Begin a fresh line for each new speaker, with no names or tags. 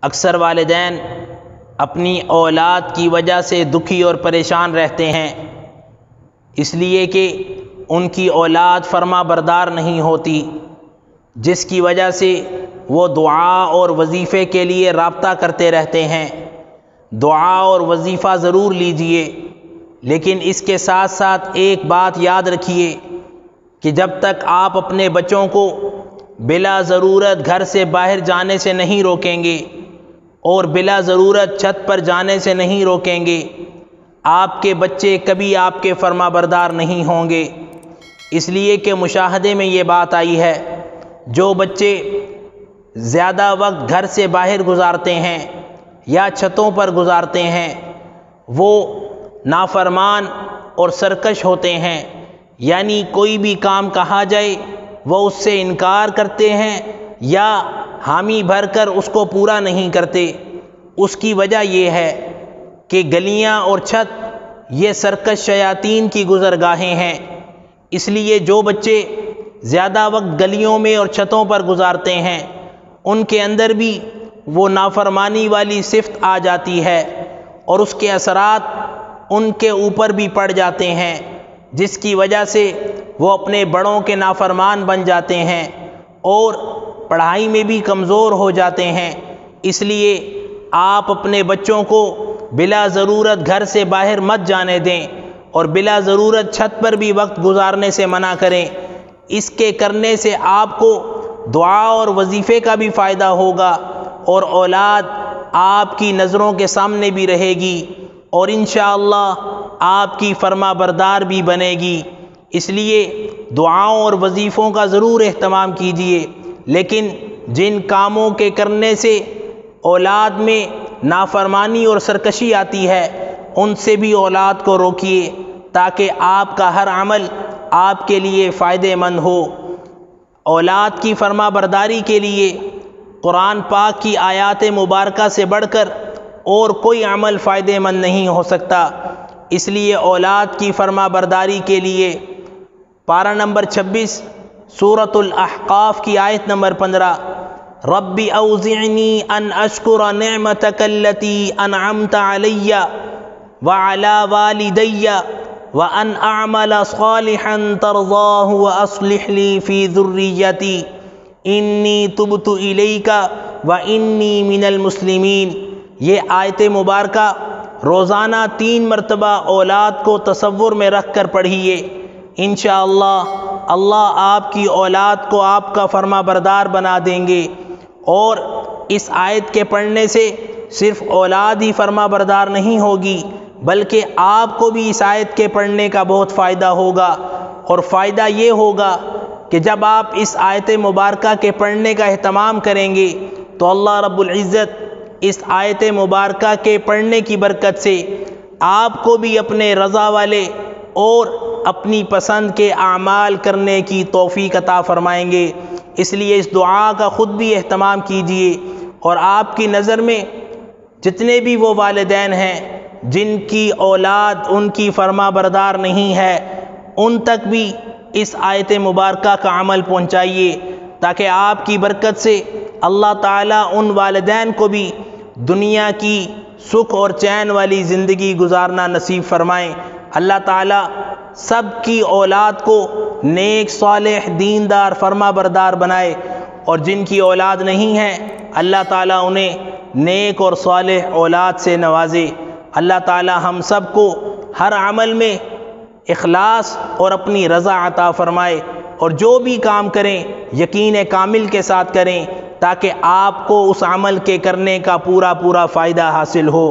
اکثر والدین اپنی اولاد کی وجہ سے دکھی اور پریشان رہتے ہیں، اس لیے کہ ان کی اولاد فرما بردار نہیں ہوتی، جس کی وجہ سے وہ دعا اور وظیفے کے لیے رابطہ کرتے رہتے ہیں۔ دعا اور وظیفہ ضرور لیجئے، لیکن اس کے ساتھ ساتھ ایک بات یاد رکھیے کہ جب تک آپ اپنے بچوں کو بلا ضرورت گھر سے باہر جانے سے نہیں روکیں گے اور بلا ضرورت چھت پر جانے سے نہیں روکیں گے، آپ کے بچے کبھی آپ کے فرما بردار نہیں ہوں گے۔ اس لیے کہ مشاہدے میں یہ بات آئی ہے، جو بچے زیادہ وقت گھر سے باہر گزارتے ہیں یا چھتوں پر گزارتے ہیں، وہ نافرمان اور سرکش ہوتے ہیں، یعنی کوئی بھی کام کہا جائے وہ اس سے انکار کرتے ہیں یا حامی بھر کر اس کو پورا نہیں کرتے۔ اس کی وجہ یہ ہے کہ گلیاں اور چھت یہ سرکش شیاطین کی گزرگاہیں ہیں۔ اس لیے جو بچے زیادہ وقت گلیوں میں اور چھتوں پر گزارتے ہیں، ان کے اندر بھی وہ نافرمانی والی صفت آ جاتی ہے اور اس کے اثرات ان کے اوپر بھی پڑ جاتے ہیں، جس کی وجہ سے وہ اپنے بڑوں کے نافرمان بن جاتے ہیں اور پڑھائی میں بھی کمزور ہو جاتے ہیں۔ اس لیے آپ اپنے بچوں کو بلا ضرورت گھر سے باہر مت جانے دیں اور بلا ضرورت چھت پر بھی وقت گزارنے سے منع کریں۔ اس کے کرنے سے آپ کو دعا اور وظیفے کا بھی فائدہ ہوگا اور اولاد آپ کی نظروں کے سامنے بھی رہے گی اور انشاءاللہ آپ کی فرما بردار بھی بنے گی۔ اس لیے دعاؤں اور وظیفوں کا ضرور اہتمام کیجیے، لیکن جن کاموں کے کرنے سے اولاد میں نافرمانی اور سرکشی آتی ہے ان سے بھی اولاد کو روکیے، تاکہ آپ کا ہر عمل آپ کے لیے فائدہ مند ہو۔ اولاد کی فرما برداری کے لیے قرآن پاک کی آیات مبارکہ سے بڑھ کر اور کوئی عمل فائدہ مند نہیں ہو سکتا۔ اس لیے اولاد کی فرما برداری کے لیے پارہ نمبر 26 سورۃ الاحقاف کی آیت نمبر 15، رب اوزعنی ان اشکر نعمتک التی انعمت علی وعلی والدی وان اعمل صالحا ترضاہ واصلح لی فی ذریتی انی تبت الیک وانی من المسلمین۔ یہ آیت مبارکہ روزانہ 3 مرتبہ اولاد کو تصور میں رکھ کر پڑھیے، انشاءاللہ اللہ آپ کی اولاد کو آپ کا فرما بردار بنا دیں گے۔ اور اس آیت کے پڑھنے سے صرف اولاد ہی فرما بردار نہیں ہوگی، بلکہ آپ کو بھی اس آیت کے پڑھنے کا بہت فائدہ ہوگا، اور فائدہ یہ ہوگا کہ جب آپ اس آیت مبارکہ کے پڑھنے کا اہتمام کریں گے تو اللہ رب العزت اس آیت مبارکہ کے پڑھنے کی برکت سے آپ کو بھی اپنے رضا والے اور اپنی پسند کے اعمال کرنے کی توفیق عطا فرمائیں گے۔ اس لیے اس دعا کا خود بھی اہتمام کیجئے، اور آپ کی نظر میں جتنے بھی وہ والدین ہیں جن کی اولاد ان کی فرما بردار نہیں ہے، ان تک بھی اس آیت مبارکہ کا عمل پہنچائیے، تاکہ آپ کی برکت سے اللہ تعالیٰ ان والدین کو بھی دنیا کی سکھ اور چین والی زندگی گزارنا نصیب فرمائیں۔ اللہ تعالیٰ سب کی اولاد کو نیک صالح دیندار فرما بردار بنائے، اور جن کی اولاد نہیں ہے اللہ تعالیٰ انہیں نیک اور صالح اولاد سے نوازے۔ اللہ تعالیٰ ہم سب کو ہر عمل میں اخلاص اور اپنی رضا عطا فرمائے، اور جو بھی کام کریں یقین کامل کے ساتھ کریں، تاکہ آپ کو اس عمل کے کرنے کا پورا فائدہ حاصل ہو۔